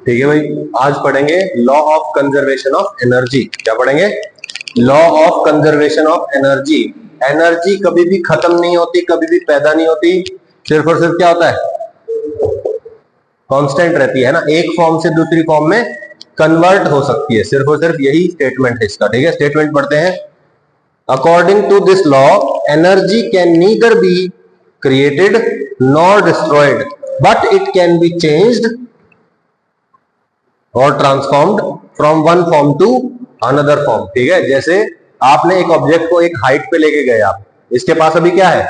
ठीक है भाई, आज पढ़ेंगे law of conservation of energy. क्या पढ़ेंगे? Law of conservation of energy. Energy कभी भी खत्म नहीं होती, कभी भी पैदा नहीं होती, सिर्फ और सिर्फ क्या होता है? कांस्टेंट रहती है ना, एक फॉर्म से दूसरी फॉर्म में कन्वर्ट हो सकती है, सिर्फ और सिर्फ यही स्टेटमेंट है इसका। ठीक है, स्टेटमेंट पढ़ते हैं। According to this law, energy can neither be created nor destroyed, but it can be changed और transformed from one form to another form. ठीक है, जैसे आपने एक ऑब्जेक्ट को एक हाइट पे लेके गए, आप इसके पास अभी क्या है?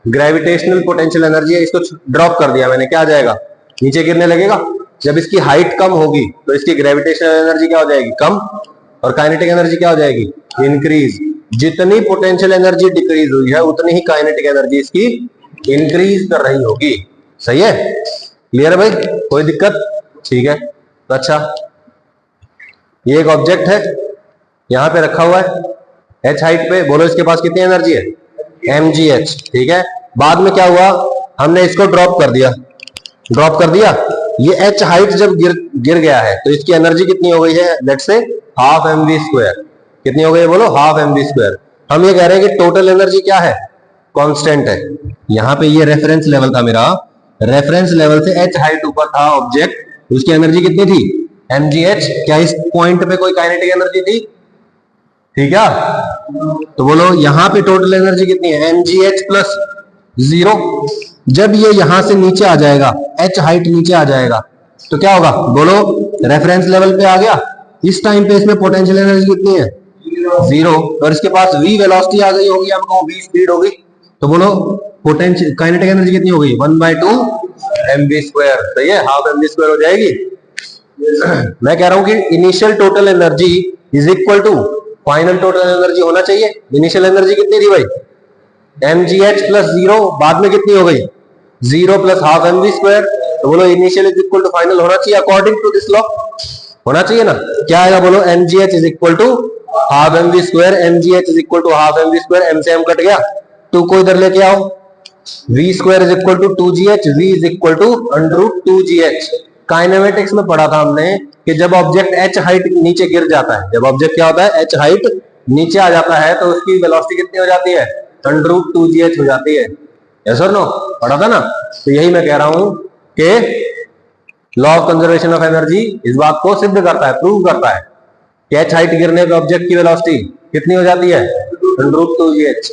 ग्रेविटेशनल पोटेंशियल एनर्जी है, इसको ड्रॉप कर दिया मैंने, क्या आ जाएगा? नीचे गिरने लगेगा। जब इसकी हाइट कम होगी तो इसकी ग्रेविटेशनल एनर्जी क्या हो जाएगी? कम। और काइनेटिक एनर्जी क्या हो जाएगी? इंक्रीज। जितनी पोटेंशियल एनर्जी डिक्रीज हुई है उतनी ही काइनेटिक एनर्जी इसकी इंक्रीज कर रही होगी। सही है? क्लियर है भाई? कोई दिक्कत? ठीक है, तो अच्छा, ये एक ऑब्जेक्ट है, यहां पे रखा हुआ है h हाइट पे। बोलो इसके पास कितनी एनर्जी है? mgh। ठीक है, बाद में क्या हुआ? हमने इसको ड्रॉप कर दिया। ड्रॉप कर दिया, ये h हाइट जब गिर गया है तो इसकी एनर्जी कितनी हो गई है? Let's say half mv²। कितनी हो गई? बोलो हाफ mv²। हम ये कह रहे हैं कि टोटल एनर्जी क्या है? कांस्टेंट है। यहां पे ये रेफरेंस लेवल था मेरा, रेफरेंस लेवल से h हाइट ऊपर था ऑब्जेक्ट, उसकी एनर्जी कितनी थी? mgh। क्या इस पॉइंट पे कोई काइनेटिक एनर्जी थी? ठीक है, तो बोलो यहां पे टोटल एनर्जी कितनी है? mgh plus 0। जब ये यहां से नीचे आ जाएगा, h हाइट नीचे आ जाएगा, तो क्या होगा? बोलो रेफरेंस लेवल पे आ गया। इस टाइम पे इसमें पोटेंशियल एनर्जी कितनी है? 0। और इसके पास v वेलोसिटी आ गई होगी, हमको v स्पीड होगी, तो बोलो पोटेंशियल काइनेटिक एनर्जी कितनी हो गई? 1/2 mv²। सही है, हाफ mv² हो जाएगी। मैं कह रहा हूं कि initial total energy is equal to final total energy होना चाहिए। इनिशियल एनर्जी कितनी थी भाई? mgh प्लस 0, बाद में कितनी हो गई? 0 प्लस हाफ mv²। तो बोलो initial is equal to final होना चाहिए अकॉर्डिंग टू दिस लॉ। होना चाहिए ना? क्या आएगा? बोलो mgh is equal to half mv²। mgh is equal to half mv², m से m कट गया, 2 को इधर लेके आओ, v² is equal to 2gh, v is equal to √2gh। Kinematics में पढ़ा था हमने कि जब ऑब्जेक्ट h हाइट नीचे गिर जाता है, जब ऑब्जेक्ट क्या होता है? h हाइट नीचे आ जाता है, तो उसकी वेलोसिटी कितनी हो जाती है? √2gh हो जाती है। यस और नो? पढ़ा था ना? तो यही मैं कह रहा हूं कि law of conservation of energy इस बात को सिद्ध करता है, प्रूव करता है कि h हाइट गिरने पे ऑब्जेक्ट की वेलोसिटी कितनी हो जाती है? √2gh।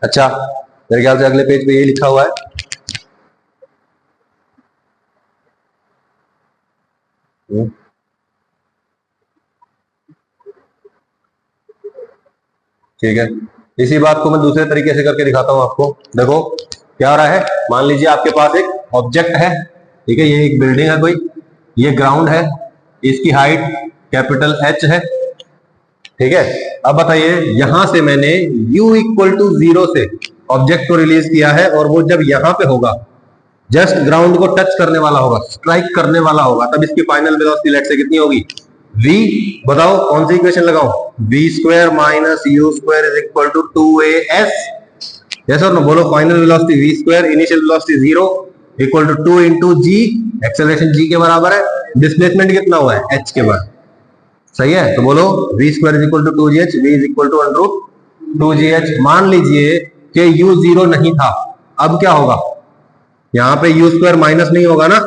अच्छा, मेरे ख्याल से अगले पेज पे यही लिखा हुआ है। ठीक है, इसी बात को मैं दूसरे तरीके से करके दिखाता हूं आपको। देखो क्या हो रहा है, मान लीजिए आपके पास एक ऑब्जेक्ट है। ठीक है, ये एक बिल्डिंग है कोई, ये ग्राउंड है, इसकी हाइट कैपिटल H है। ठीक है, अब बताइए यहां से मैंने u इक्वल टू 0 से ऑब्जेक्ट को रिलीज किया है, और वो जब यहां पे होगा, जस्ट ग्राउंड को टच करने वाला होगा, स्ट्राइक करने वाला होगा, तब इसकी फाइनल वेलोसिटी लेट से कितनी होगी? v। बताओ कौन सी इक्वेशन लगाऊं? v² minus u² is equal to 2as। Yes और नो? बोलो final velocity v², initial velocity 0 equal to 2 into g, acceleration g के बराबर है, डिस्प्लेसमेंट कितना हुआ है? h के बराबर। सही है, तो बोलो v² is equal to 2gh, v is equal to √2gh। मान लीजिए कि u 0 नहीं था, अब क्या होगा? यहां पे u² माइनस नहीं होगा ना,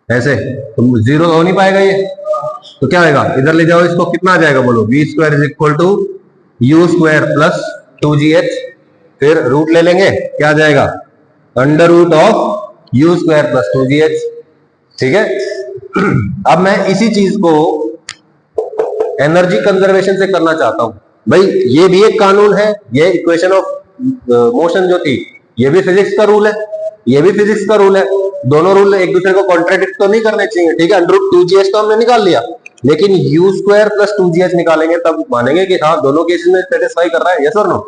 ऐसे तो 0 हो नहीं पाएगा ये, तो क्या होगा? इधर ले जाओ इसको, कितना आ जाएगा? बोलो v² is equal to u² plus 2gh, फिर रूट ले लेंगे, क्या आ जाएगा? Under root of u² plus 2gh। ठीक है, अब मैं इसी चीज को एनर्जी कंजर्वेशन से करना चाहता हूं। भाई ये भी एक कानून है, ये इक्वेशन ऑफ मोशन जो थी, ये भी फिजिक्स का रूल है, ये भी फिजिक्स का रूल है। दोनों रूल एक दूसरे को कॉन्ट्राडिक्ट तो नहीं करने चाहिए। ठीक है, √2gh तो हमने निकाल लिया, लेकिन u² प्लस 2gh निकालेंगे तब मानेंगे कि हाँ दोनों केसेस में सेटिस्फाई कर रहा है। यस और नो?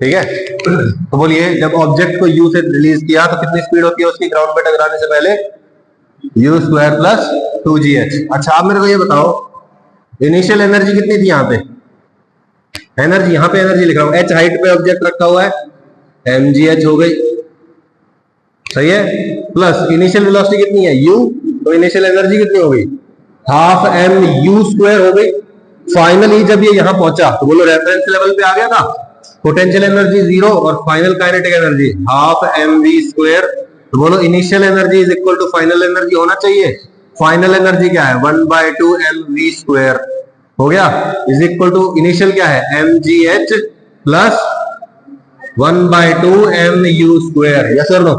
ठीक है, तो बोलिए जब ऑब्जेक्ट को u से रिलीज किया तो कितनी स्पीड होती है उसकी ग्राउंड पे टकराने से पहले? u square plus 2gh। अच्छा आप मेरे को ये बताओ इनिशियल एनर्जी कितनी थी यहाँ पे, एनर्जी यहाँ पे एनर्जी लिख रहा हूं, h हाइट पे ऑब्जेक्ट रखा हुआ है, mgh हो गई, सही है, प्लस इनिशियल वेलोसिटी कितनी है u, तो इनिशियल एनर्जी कितनी हो गई, हाफ एम यू स्क्वायर हो गई। फाइनली जब ये यहां पहुंचा तो बोलो रेफरेंस लेवल पे आ गया था, पोटेंशियल एनर्जी 0 और final kinetic energy half M we square, तो बोलो initial energy is equal to final energy होना चाहिए। फाइनल एनर्जी क्या है 1/2 एम वी स्क्वायर हो गया, इज इक्वल टू इनिशियल क्या है M G H plus 1/2 M U square, yes और नो,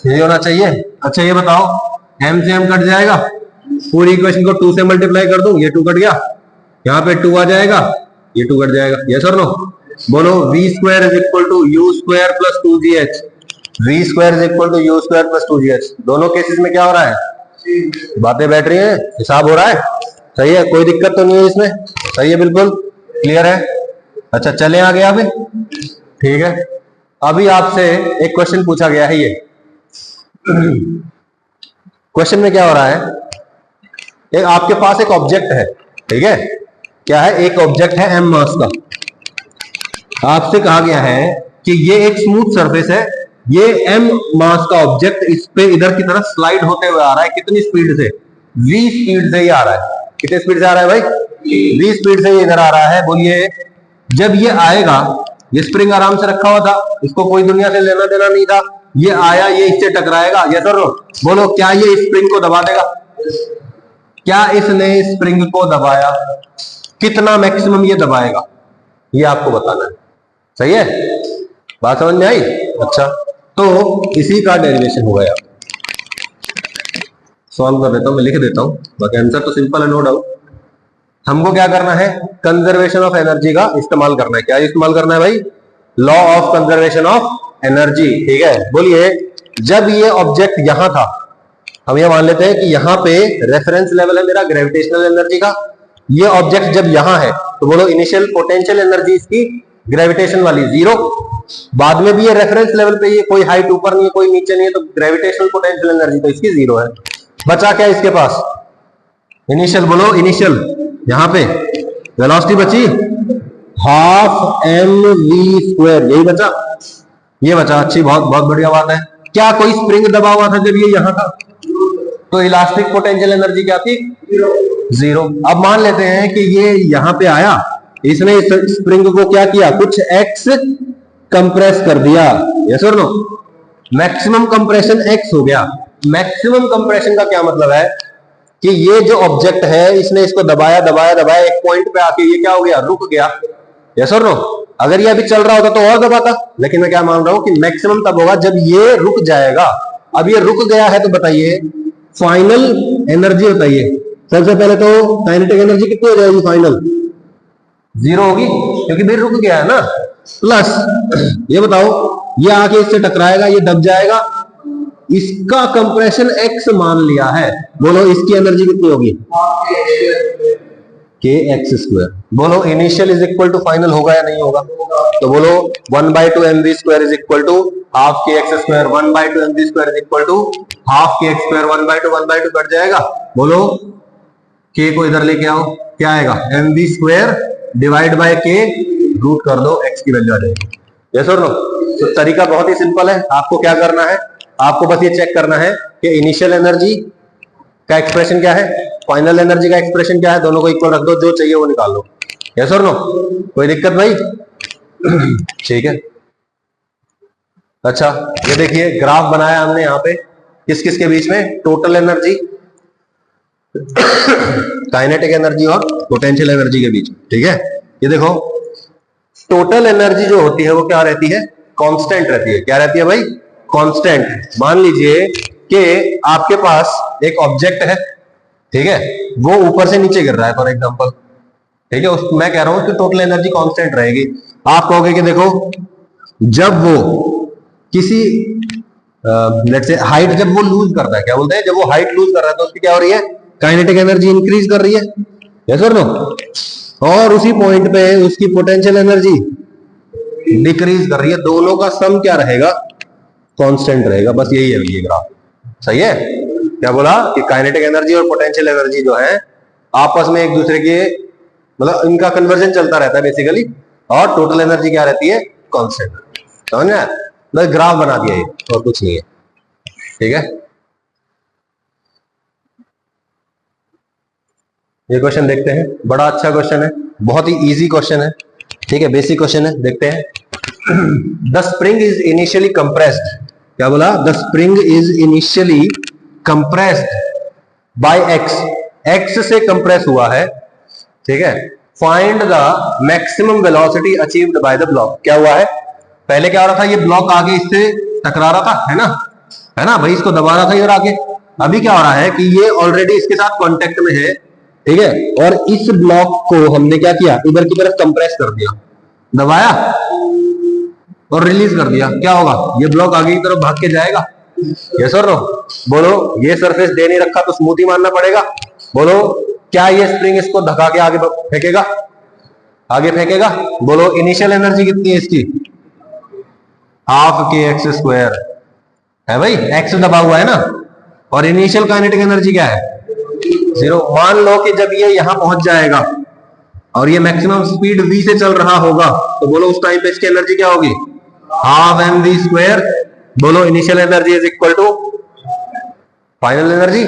ये होना चाहिए। अच्छा ये बताओ m से m कट जाएगा, पूरी इक्वेशन को 2 से मल्टीप्लाई कर दूं, ये 2 कट गया, यहाँ पे 2 आ जाएगा, ये 2 कट जाएगा, यस और नो, बोलो v square is equal to U square plus 2gh, v square is equal to U square plus 2gh। दोनों केसेस में क्या हो रहा है, बातें बैठ रही हैं, हिसाब हो रहा है, सही है, कोई दिक्कत तो नहीं है इसमें, सही है, बिल्कुल क्लियर है। अच्छा चले आगे अभी, ठीक है, अभी आपसे एक क्वेश्चन पूछा गया है, ये क्वेश्चन में क्या हो रहा है, एक आपके पास एक ऑब्जेक्ट है, ठीक है, क्या है, एक ऑब्जेक्ट है m मास का, आपसे कहा गया है कि ये एक स्मूथ सरफेस है, ये m मास का ऑब्जेक्ट इस पे इधर की तरफ स्लाइड होते हुए आ रहा है, कितनी स्पीड से, v स्पीड से ही आ रहा है, कितनी स्पीड से आ रहा है भाई, v स्पीड से ही इधर आ रहा है। बोलिए जब ये आएगा, ये स्प्रिंग आराम से रखा हुआ था, इसको कोई दुनिया से लेना देना नहीं था, ये आया, ये इससे टकराएगा, यस और नो, बोलो क्या ये स्प्रिंग को दबा देगा, क्या इसने स्प्रिंग को दबाया, कितना मैक्सिमम ये दबाएगा, ये आपको बताना है, सही है, बात समझ में आई। अच्छा तो इसी का डेरिवेशन हो गया, सॉल्व कर देता हूं, मैं लिख देता हूं, बाकी आंसर तो सिंपल है, नो डाउट। हमको क्या करना है, कंजर्वेशन ऑफ एनर्जी का इस्तेमाल करना है, क्या इस्तेमाल करना है भाई, law of conservation of energy, ठीक है। बोलिए जब ये ऑब्जेक्ट यहां था, हम ये मान लेते हैं कि यहां पे रेफरेंस लेवल है मेरा ग्रेविटेशनल एनर्जी का, ये ऑब्जेक्ट जब यहां है तो बोलो इनिशियल पोटेंशियल एनर्जी इसकी ग्रेविटेशन वाली 0, बाद में भी ये रेफरेंस लेवल पे, ये कोई हाइट ऊपर नहीं है कोई नीचे नहीं है, तो ग्रेविटेशनल पोटेंशियल एनर्जी तो इसकी 0 है। बचा क्या इसके पास, इनिशियल, बोलो इनिशियल, यहां पे वेलोसिटी बची हाफ एम वी स्क्वायर, यही बचा, ये बचा, अच्छी, बहुत बहुत बढ़िया बात है। क्या कोई स्प्रिंग दबा हुआ था जब ये यहां था, तो इलास्टिक पोटेंशियल एनर्जी क्या थी 0। अब मान लेते हैं कि ये यहां पे आया, इसने इस स्प्रिंग को क्या किया, कुछ x कंप्रेस कर दिया, यस और नो, मैक्सिमम कंप्रेशन x हो गया। मैक्सिमम कंप्रेशन का क्या मतलब है कि ये जो ऑब्जेक्ट है इसने इसको दबाया दबाया दबाया, एक पॉइंट पे आके ये क्या हो गया, रुक गया, यस और नो। अगर ये अभी चल रहा होता तो और दबाता, लेकिन मैं क्या मान रहा हूं कि मैक्सिमम तब होगा जब ये रुक जाएगा। अब ये रुक गया है तो बताइए फाइनल एनर्जी बताइए, सबसे पहले तो काइनेटिक एनर्जी कितनी हो जाएगी, फाइनल 0 होगी, क्योंकि फिर रुक गया है ना, प्लस ये बताओ ये आके इससे टकराएगा, ये दब जाएगा, इसका कंप्रेशन x मान लिया है, बोलो इसकी एनर्जी कितनी होगी, के एक्स स्क्वायर। बोलो initial is equal to final होगा या नहीं होगा, तो बोलो 1/2 mv square is equal to half के x square, 1/2 mv square is equal to half के एक्स स्क्वायर, 1/2 कट जाएगा, बोलो के को इधर लेके आओ, क्या आएगा mv स्क्वायर डिवाइड बाय के, रूट कर दो, x की वैल्यू आ जाएगी, यस और नो। तो तरीका बहुत ही सिंपल है, आपको क्या करना है, आपको बस ये चेक करना है कि इनिशियल एनर्जी का एक्सप्रेशन क्या है, फाइनल एनर्जी का एक्सप्रेशन क्या है, दोनों को इक्वल रख दो, जो चाहिए वो निकाल लो, यस और नो, कोई दिक्कत भाई ठीक है। अच्छा ये देखिए ग्राफ बनाया हमने यहाँ पे, किस किस के बीच में, टोटल एनर्जी, काइनेटिक एनर्जी और पोटेंशियल एनर्जी के बीच में, ठीक है। ये देखो टोटल एनर्जी जो होती है वो क्या रहती है, कांस्टेंट रहती है, क्या रहती है भाई, कांस्टेंट। मान लीजिए कि आपके पास एक ऑब्जेक्ट है, ठीक है, वो ऊपर से नीचे गिर रहा है फॉर एग्जांपल, ठीक है, मैं कह रहा हूं कि टोटल एनर्जी कांस्टेंट रहेगी। आप कहोगे कि देखो जब वो किसी लेट्स से हाइट जब वो लूज करता है, क्या बोलते हैं, जब वो हाइट लूज कर रहा है तो उसकी क्या हो रही है, काइनेटिक एनर्जी इंक्रीज कर रही है, यस और नो, और उसी पॉइंट पे उसकी पोटेंशियल एनर्जी डिक्रीज कर रही है, दोनों का सम क्या रहेगा, कांस्टेंट रहेगा, बस यही है ये ग्राफ, सही है। क्या बोला कि काइनेटिक एनर्जी और पोटेंशियल एनर्जी जो है आपस में एक दूसरे के मतलब इनका कन्वर्जन चलता रहता है बेसिकली, और टोटल एनर्जी क्या रहती है, कांस्टेंट। समझ में? मतलब ग्राफ बना दिया ये, और कुछ नहीं है। ठीक है, ये क्वेश्चन देखते हैं, बड़ा अच्छा क्वेश्चन है, बहुत ही इजी क्वेश्चन है। ठीक है, बेसिक क्वेश्चन है, देखते हैं। The spring is initially compressed, क्या बोला, the spring is initially compressed by X, X से कंप्रेस हुआ है। ठीक है, find the maximum velocity achieved by the block. क्या हुआ है, पहले क्या हो रहा था, ये ब्लॉक आगे इससे टकरा रहा था, है ना भाई, इसको दबा रहा था इधर आके। अभी क्या हो रहा है कि ये ऑलरेडी इसके साथ कांटेक्ट में है, ठीक है, और इस ब्लॉक को हमने क्या किया, इधर की तरफ कंप्रेस कर दिया, दबाया और रिलीज कर दिया। क्या होगा, ये ब्लॉक आगे की तरफ भाग के जाएगा। यस और नो, बोलो। ये सरफेस दे नहीं रखा तो स्मूथ ही मानना पड़ेगा। बोलो, क्या ये स्प्रिंग इसको धक्का के आगे फेंकेगा, आगे फेंकेगा? बोलो, इनिशियल एनर्जी कितनी है इसकी, हाफ के एक्स स्क्वायर है भाई, एक्स दबा हुआ है ना, और इनिशियल काइनेटिक एनर्जी क्या है, 0। मान लो कि जब ये यहां पहुंच जाएगा और ये मैक्सिमम स्पीड v से चल रहा होगा, तो बोलो उस टाइम पे इसकी एनर्जी क्या होगी, हाफ एम वी स्क्वायर। बोलो, initial energy is equal to final energy.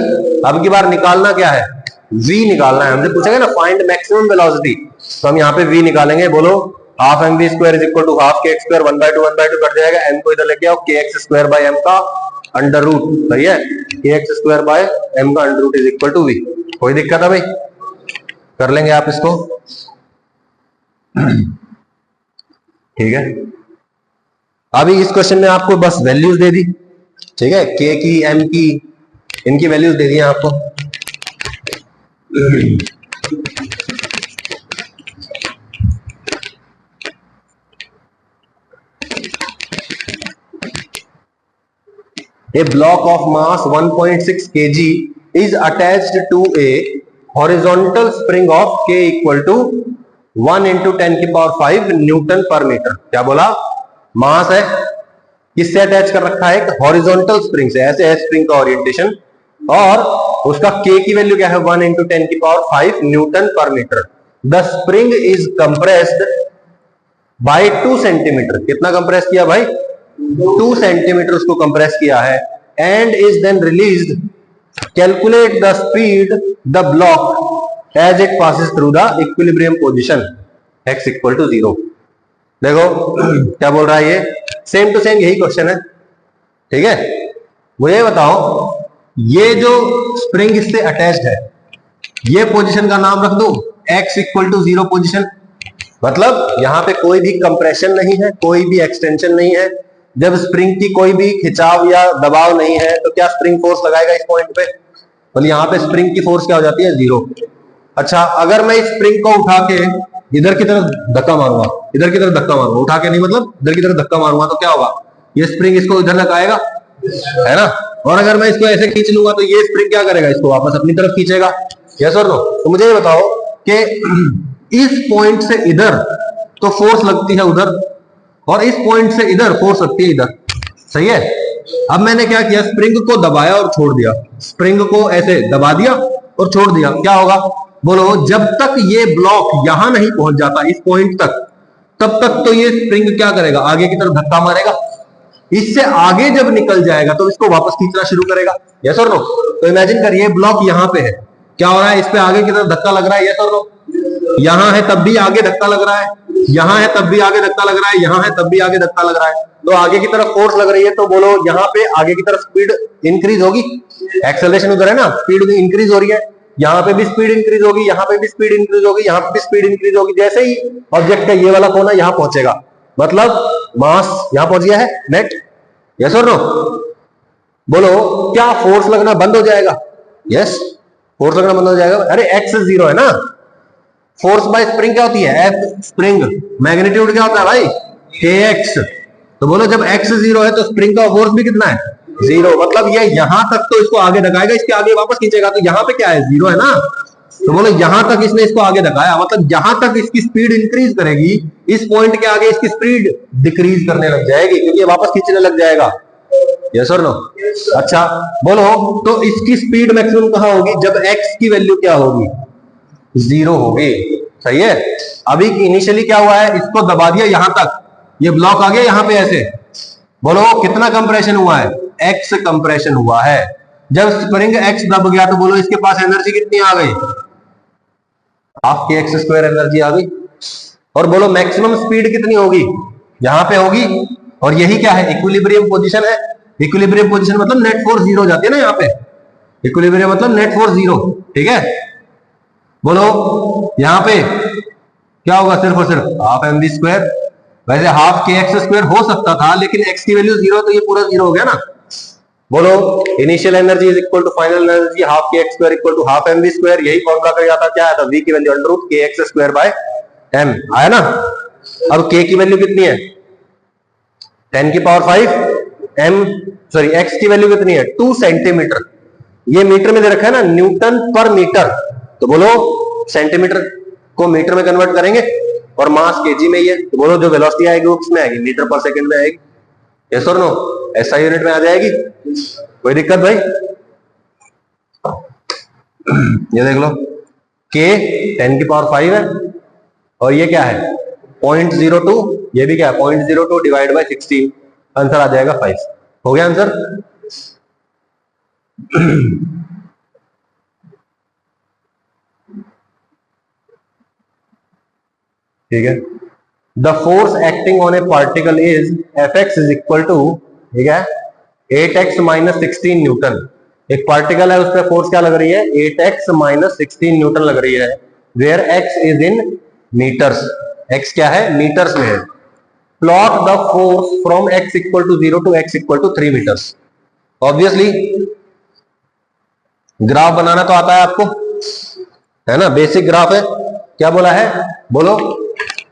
अब की बार निकालना क्या है, v निकालना है। हमसे पूछेगा ना फाइंड मैक्सिमम वेलोसिटी, तो हम यहाँ पे v निकालेंगे। बोलो, half M we square is equal to half के एक्स स्क्वायर, 1/2 कट जाएगा, m को इधर लेके आओ, के एक्स स्क्वायर बाय m का अंडर रूट, सही है, K x square by m का under root is equal to v। कोई दिक्कत है भाई, कर लेंगे आप इसको। ठीक है, अभी इस क्वेश्चन में आपको बस वैल्यूज दे दी, ठीक है, के की, m की, इनकी वैल्यूज दे दी आपको। A block of mass 1.6 kg is attached to a horizontal spring of k equal to 1 into 10 की पावर 5 न्यूटन पर मीटर। क्या बोला, मास है, किससे अटैच कर रखा है, एक हॉरिजॉन्टल स्प्रिंग से, ऐसे है स्प्रिंग का ओरिएंटेशन, और उसका k की वैल्यू क्या है, 1 into 10 की पावर 5 न्यूटन पर metre. The spring is compressed by 2 centimetre. कितना कंप्रेस किया भाई, 2 सेंटीमीटर उसको कंप्रेस किया है, and is then released. Calculate the speed the block as it passes through the equilibrium position x equal to 0। देखो क्या बोल रहा है ये, सेम टू सेम यही क्वेश्चन है। ठीक है, मुझे बताओ, ये जो स्प्रिंग इससे अटैच्ड है, ये पोजीशन का नाम रख दूं x इक्वल टू 0 पोजीशन, मतलब यहां पे कोई भी कंप्रेशन नहीं है, कोई भी एक्सटेंशन नहीं है। जब स्प्रिंग की कोई भी खिंचाव या दबाव नहीं है, तो क्या स्प्रिंग फोर्स लगाएगा इस पॉइंट पे, मतलब यहाँ पे स्प्रिंग की फोर्स क्या हो जाती है, 0। अच्छा, अगर मैं इस स्प्रिंग को उठा के इधर की तरफ धक्का मारूंगा, इधर की तरफ धक्का मारूंगा, उठा के नहीं मतलब इधर की तरफ धक्का मारूंगा, तो क्या होगा, ये स्प्रिंग इसको इधर लगाएगा, है ना, और अगर मैं इसको ऐसे खींच लूंगा तो ये स्प्रिंग क्या करेगा, इसको वापस अपनी तरफ खींचेगा। यस और नो? तो मुझे ये बताओ कि इस पॉइंट से इधर तो फोर्स लगती है उधर, और इस पॉइंट से इधर फोर्स लगती है इधर, सही है। अब मैंने क्या किया, स्प्रिंग को दबाया और छोड़ दिया, स्प्रिंग को ऐसे दबा दिया और छोड़ दिया, क्या होगा, बोलो, जब तक ये ब्लॉक यहां नहीं पहुंच जाता इस पॉइंट तक, तब तक तो ये स्प्रिंग क्या करेगा, आगे की तरफ धक्का मारेगा। इससे आगे जब निकल जाएगा तो इसको वापस खींचना शुरू करेगा। यस और नो? तो इमेजिन करिए ब्लॉक यहां पे है, क्या हो रहा है, इस पे आगे की तरफ धक्का लग रहा है। यस और नो? यहां है तब भी आगे धक्का लग रहा है, यहां है तब भी आगे धक्का लग रहा है, यहां है तब भी आगे धक्का लग रहा है। तो आगे की तरफ फोर्स लग रही है, तो बोलो यहाँ पे आगे की तरफ स्पीड इंक्रीज होगी, एक्सेलरेशन उधर है ना, स्पीड भी इंक्रीज हो रही है, यहाँ पे भी स्पीड इंक्रीज होगी, यहाँ पे भी स्पीड इंक्रीज होगी, यहाँ पे भी स्पीड इंक्रीज होगी। जैसे ही ऑब्जेक्ट का ये वाला कोना यहाँ पहुंचेगा, मतलब मास यहाँ पहुंच गया है नेट। यस और नो? बोलो, क्या फोर्स लगना बंद हो जाएगा? यस, फोर्स लगना बंद हो जाएगा। अरे एक्स 0 है ना, फोर्स बाय स्प्रिंग क्या होती है, एफ स्प्रिंग, मैग्नीट्यूड क्या होता है भाई, के एक्स। तो बोलो, जब एक्स 0 है तो स्प्रिंग का फोर्स भी कितना है, 0, मतलब ये यहां तक तो इसको आगे धकाएगा, इसके आगे वापस खींचेगा, तो यहाँ पे क्या है, 0 है ना। तो बोलो, यहां तक इसने इसको आगे धकाया, मतलब यहां तक इसकी स्पीड इंक्रीज करेगी, इस पॉइंट के आगे इसकी स्पीड डिक्रीज करने लग जाएगी, क्योंकि ये वापस खींचने लग जाएगा। यस और नो? अच्छा बोलो, तो इसकी स्पीड मैक्सिमम कहां होगी जब x की वैल्यू क्या होगी? 0 होगी। सही है। अभी इनिशियली क्या हुआ है, इसको दबा दिया यहां तक, ये ब्लॉक आ गया यहां पे ऐसे। बोलो कितना कंप्रेशन हुआ है? x कंप्रेशन हुआ है। जब स्प्रिंग x दब गया तो बोलो इसके पास एनर्जी कितनी आ गई? हाफ के एक्स स्क्वायर एनर्जी आ गई। और बोलो मैक्सिमम स्पीड कितनी होगी? यहां पे होगी। और यही क्या है? इक्विलिब्रियम पोजीशन है। इक्विलिब्रियम पोजीशन मतलब नेट फोर्स जीरो जाती है ना यहाँ पे। इक्विलिब्रियम मतलब नेट फोर्स जीरो। ठीक है। बोलो यहां पे क्या होगा? सिर्फ और सिर्फ हाफ एम वी स्क्वायर। वैसे हाफ के एक्स स्क्वायर हो सकता था, लेकिन एक्स की वैल्यू जीरो, तो ये पूरा जीरो हो गया ना। बोलो initial energy is equal to final energy half के x square equal to half M we square. यही फॉर्मूला कर था, क्या आया था? वी की value under root k x square by m आया ना। अब के की वैल्यू कितनी है? 10 की पावर 5 एम, सॉरी एक्स की वैल्यू कितनी है? 2 सेंटीमीटर। ये मीटर में दे रखा है ना, न्यूटन पर मीटर। तो बोलो सेंटीमीटर को मीटर में कन्वर्ट करेंगे और मास केजी में ही है, तो बोलो जो वेलोसिटी आएगी वो किसमें आएगी? मीटर पर सेकंड में आएगी। यस और नो? ऐसा यूनिट में आ जाएगी। कोई दिक्कत भाई? ये देख लो, के 10 की पावर 5 है और ये क्या है? 0.02। ये भी क्या है? 0.02 डिवाइड बाय 16। आंसर आ जाएगा 5। हो गया आंसर? ठीक है। The force acting on a particle is Fx is equal to, ठीक है, 8x माइनस 16 न्यूटन। एक पार्टिकल है, उस पर फोर्स क्या लग रही है? 8x माइनस 16 न्यूटन लग रही है। Where x is in metres. x क्या है? मीटर्स में है। Plot the force from x equal to 0 to x equal to 3 metres. Obviously graph बनाना तो आता है आपको, है ना? बेसिक ग्राफ है। क्या बोला है? बोलो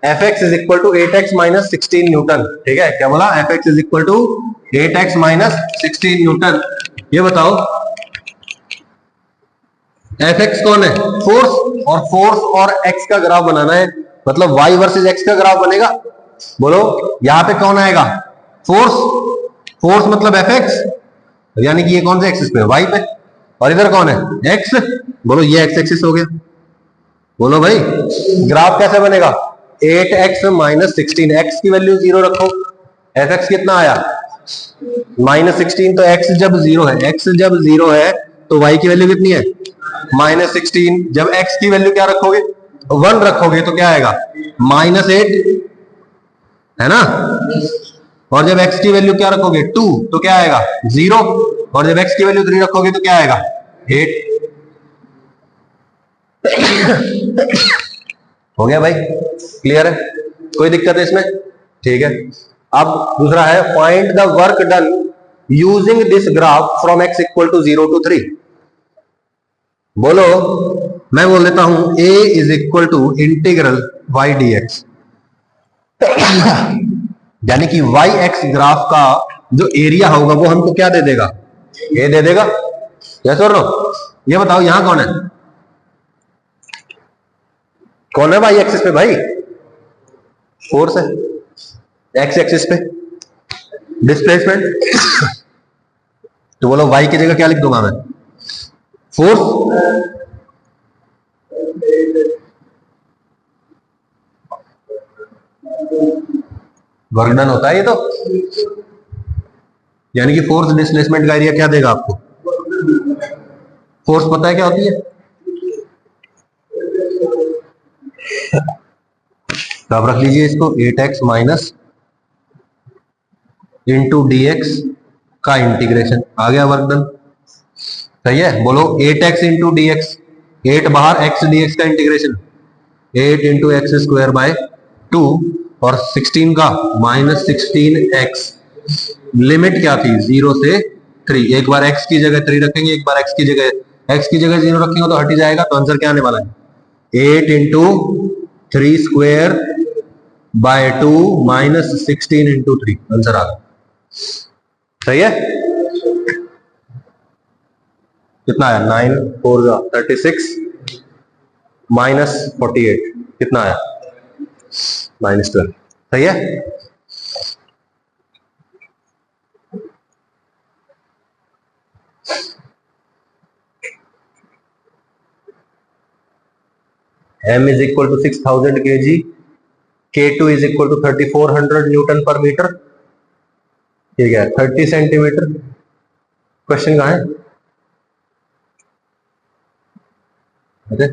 Fx is equal to 8x minus 16 newton. ठीक है, क्या बोला? Fx is equal to 8x minus 16 newton. ये बताओ Fx कौन है? फोर्स। और फोर्स और x का ग्राफ बनाना है, मतलब y वर्सेस x का ग्राफ बनेगा। बोलो यहां पे कौन आएगा? फोर्स। फोर्स मतलब Fx, यानी कि ये कौन से एक्सिस पे? y पे। और इधर कौन है? x। बोलो ये x एक्सिस हो गया। बोलो भाई ग्राफ कैसे बनेगा? 8x माइनस 16, एक्स की वैल्यू 0 रखो। Fx कितना आया? माइनस 16। तो x जब 0 है, x जब 0 है तो y की वैल्यू कितनी है? माइनस 16। जब x की वैल्यू क्या रखोगे? 1 रखोगे तो क्या आएगा? -8, है ना। और जब x की वैल्यू क्या रखोगे? 2, तो क्या आएगा? 0। और जब x की वैल्यू 3 रखोगे तो क्या आएगा? 8। हो गया भाई? क्लियर है? कोई दिक्कत है इसमें? ठीक है। अब दूसरा है, find the work done using this graph from x equal to 0 to 3। बोलो मैं बोल देता हूं a is equal to integral y dx, यानी कि y x ग्राफ का जो एरिया होगा वो हमको क्या दे देगा? a दे देगा। यस और नो? ये बताओ यहां कौन है? कौन है y एक्सिस पे भाई? फोर्स है। x एक्सिस पे डिस्प्लेसमेंट। तो बोलो y की जगह क्या लिख दूंगा मैं? फोर्स। वर्क डन होता है ये तो, यानी कि फोर्स डिस्प्लेसमेंट का एरिया क्या देगा आपको? फोर्स पता है क्या होती है? तो आप रख लीजिए इसको 8x minus into D x का इंटीग्रेशन। आ गया वर्क डन। सही है। बोलो 8x इंटू डी एक्स, 8 बाहर, x dx का integration 8 into x square by 2 और 16 का -16x। लिमिट क्या थी? 0 से 3। एक बार x की जगह 3 रखेंगे, एक बार x की जगह 0 रखेंगे तो हट ही जाएगा। तो आंसर क्या आने वाला है? 8 into 3 square by 2 -16 into 3। Answer आ गया। सही है। कितना आया? 9 4 36 -48 कितना आया? -12। सही है। m is equal to 6000 kg, K2 is equal to 3400 newton पर मीटर, ठीक है, 30 सेंटीमीटर। क्वेश्चन कहाँ है? अरे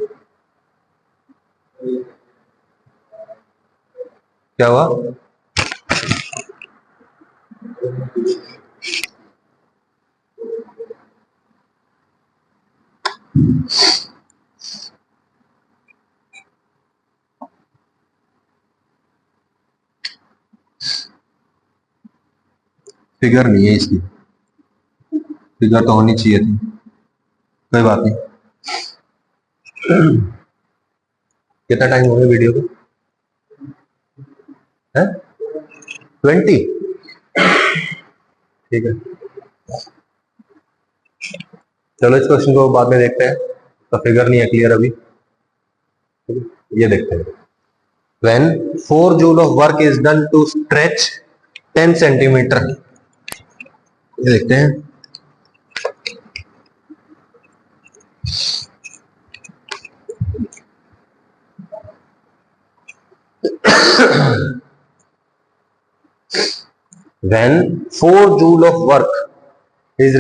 क्या हुआ? फिगर नहीं है इसकी, फिगर तो होनी चाहिए थी, कोई बात नहीं। कितना टाइम हो गया वीडियो को? है 20, ठीक है। चलो इस क्वेश्चन को बाद में देखते हैं, तो फिगर नहीं है क्लियर अभी। ये देखते हैं, when 4 joule of work is done to stretch 10 centimetre, ये देखते हैं। when 4 joule of work is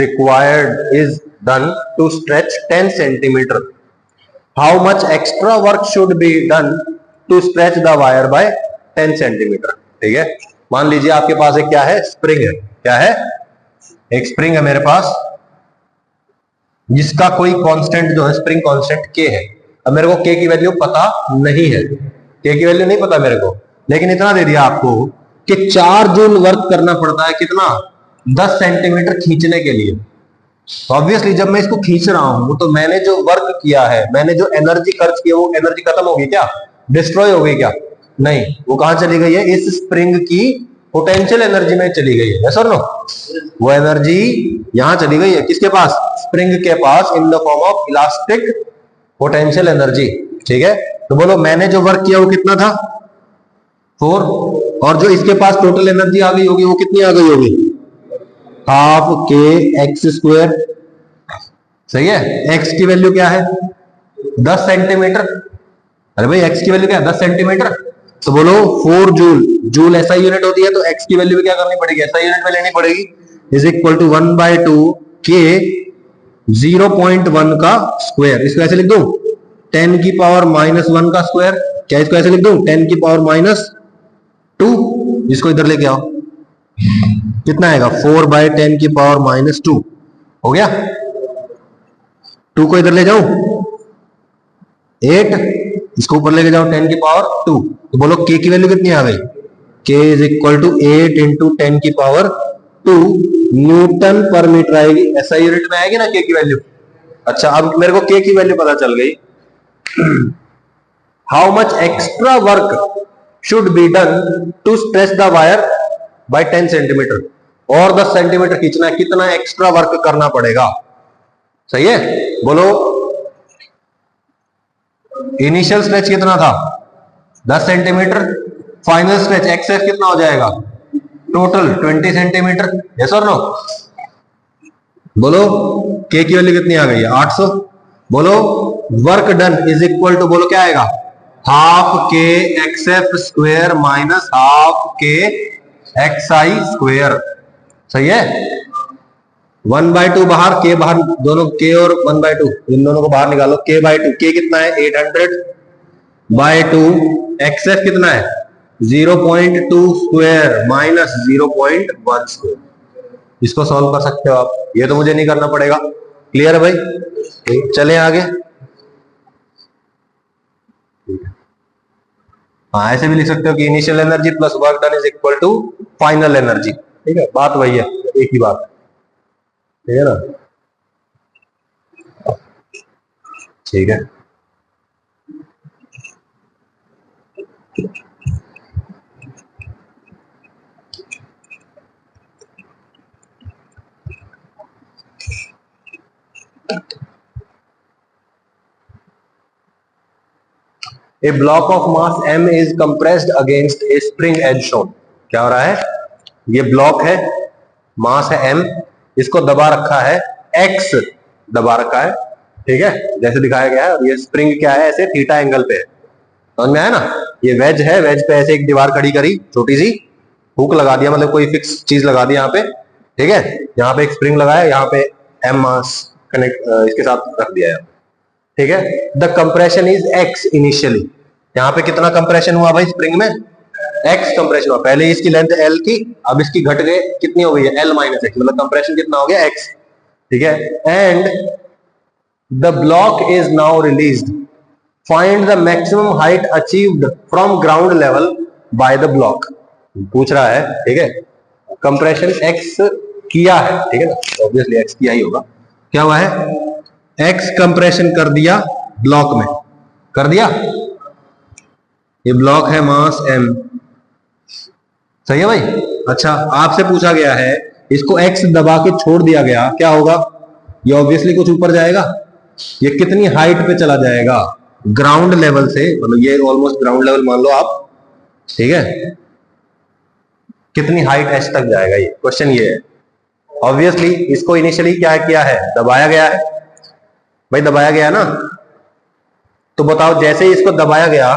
done to stretch 10 centimeter, how much extra work should be done to stretch the wire by 10 centimeter? ठीक है, मान लीजिए आपके पास एक क्या है, स्प्रिंग है। क्या है? एक स्प्रिंग है मेरे पास, जिसका कोई कांस्टेंट जो है, स्प्रिंग कांस्टेंट के है। अब मेरे को के की वैल्यू पता नहीं है, के की वैल्यू नहीं पता मेरे को, लेकिन इतना दे दिया आपको कि 4 जूल वर्क करना पड़ता है। कितना? 10 सेंटीमीटर खींचने के लिए। तो ऑब्वियसली जब मैं इसको खींच रहा हूं तो मैंने जो वर्क किया है, मैंने जो एनर्जी खर्च की है, वो एनर्जी खत्म होगी क्या? डिस्ट्रॉय हो गई क्या? नहीं, वो कहां चली गई है? इस स्प्रिंग की पोटेंशियल एनर्जी में चली गई है। यस और नो? वो एनर्जी यहां चली गई है, किसके पास? स्प्रिंग के पास, in the form of elastic potential energy. ठीक है, तो बोलो मैंने जो वर्क किया वो कितना था? 4, और जो इसके पास टोटल एनर्जी आ गई होगी वो कितनी आ गई होगी? हाफ के एक्स स्क्वायर। सही है, एक्स की वैल्यू क्या है? 10 सेंटीमीटर। अरे भाई एक्स की वैल्यू क्या है? 10 सेंटीमीटर। तो बोलो 4 जूल, जूल ऐसा यूनिट होती है, तो एक्स की वैल्यू क्या करनी पड़ेगी? ऐसा यूनिट में लेनी पड़ेगी, इज इक्वल टू 1/2 के 0.1 का स्क्वायर। इसको ऐसे लिख दूं, 10 की पावर -1 का स्क्वायर। क्या इसको ऐसे लिख दूं, 10 की पावर -2। इसको इधर लेके आओ, कितना आएगा? 4/10 की पावर -2 हो गया। 2 को इधर ले जाऊं, 8, इसको ऊपर लेके जाओ 10 की पावर 2। तो बोलो के की वैल्यू कितनी आ गई? के इज इक्वल टू 8 इंटू 10 की पावर 2 न्यूटन पर मीटर आएगी। ऐसा यूनिट में आएगी ना के की वैल्यू। अच्छा, अब मेरे को के की वैल्यू पता चल गई। How much extra work should be done to stretch the wire by 10 centimetre, और 10 सेंटीमीटर खींचना है, कितना एक्स्ट्रा वर्क करना पड़ेगा? सही है, बोलो इनिशियल स्ट्रेच कितना था? 10 सेंटीमीटर। फाइनल स्ट्रेच एक्सेस कितना हो जाएगा? Total 20 centimetre. यस और नो? बोलो के की वैल्यू कितनी आ गई है? 800। बोलो work done is equal to, बोलो क्या आएगा? हाफ के X F square minus half के एक्स आई स्क्वेयर। सही है, 1/2 बाहर, के बाहर, दोनों के और 1/2 इन दोनों को बाहर निकालो। के/2, के कितना है? 800/2। एक्स एफ कितना है? 0.2 स्क्वायर माइनस 0.1 स्क्वायर। इसको सॉल्व कर सकते हो आप, ये तो मुझे नहीं करना पड़ेगा। क्लियर है भाई? चले आगे। हाँ, ऐसे भी लिख सकते हो कि initial energy plus work done is equal to final energy. ठीक है, बात वही है, एक ही बात है। ठीक है ना? ठीक है, A block of mass m is compressed against a spring as shown। क्या हो रहा है? ये ब्लॉक है, मास है m, इसको दबा रखा है, x दबा रखा है। ठीक है, जैसे दिखाया गया है। और ये स्प्रिंग क्या है? ऐसे थीटा एंगल पे है। समझ में आया ना? ये वेज है, वेज पे ऐसे एक दीवार खड़ी करी, छोटी सी हुक लगा दिया, मतलब कोई फिक्स चीज लगा दी यहाँ पे, ठीक है, यहाँ पे एक स्प्रिंग लगाया, यहाँ पे एम मास कनेक्ट इसके साथ रख दिया है, ठीक है। The compression is x initially, यहाँ पे कितना कंप्रेशन हुआ भाई स्प्रिंग में? एक्स कंप्रेशन हुआ। पहले इसकी लेंथ एल थी, अब इसकी घट गए, कितनी हो गई है? एल माइनस एक्स, मतलब कंप्रेशन कितना हो गया? एक्स, ठीक है। And the block is now released, find the maximum height achieved from ground level by the block, पूछ रहा है, ठीक है। कंप्रेशन एक्स किया है, ठीक है ना, ऑब्वियसली एक्स किया ही होगा। क्या हुआ है? एक्स कंप्रेशन कर दिया ब्लॉक में, कर दिया। ये ब्लॉक है, मास एम, सही है भाई। अच्छा, आपसे पूछा गया है इसको एक्स दबा के छोड़ दिया गया, क्या होगा? ये ऑब्वियसली कुछ ऊपर जाएगा। ये कितनी हाइट पे चला जाएगा? ग्राउंड लेवल से, मतलब ये ऑलमोस्ट ग्राउंड लेवल मान लो आप, ठीक है। कितनी हाइट एच तक जाएगा? ये क्वेश्चन ये है। ऑब्वियसली इसको इनिशियली क्या किया है? दबाया गया है भाई, दबाया गया ना। तो बताओ, जैसे ही इसको दबाया गया,